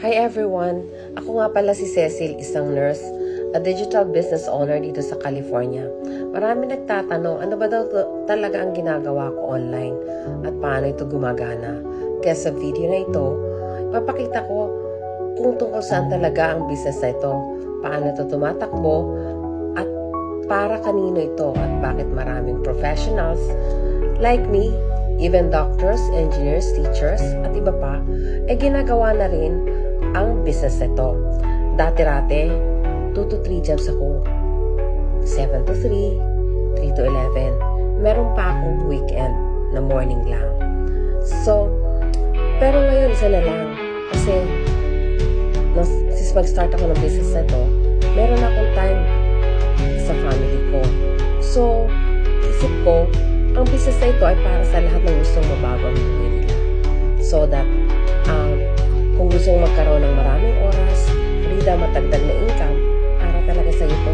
Hi everyone! Ako nga pala si Cecil, isang nurse, a digital business owner dito sa California. Marami nagtatanong, ano ba daw talaga ang ginagawa ko online at paano ito gumagana? Kaya sa video na ito, papakita ko kung tungkol saan talaga ang business na ito, paano ito tumatakbo, at para kanino ito at bakit maraming professionals like me, even doctors, engineers, teachers, at iba pa, ay ginagawa na rin ang business nito. Dati-rate, 2 to 3 jobs ako. 7 to 3, 3 to 11. Meron pa akong weekend na morning lang. So, pero ngayon isa na lang. Kasi, since mag-start ako ng business na ito, meron akong time sa family ko. So, isip ko, ang business na ito ay para sa lahat ng gustong mabago ang buhay nila. So that, kung gusto mong magkaroon ng maraming oras, freedom at dagdag na income, para talaga sa ito.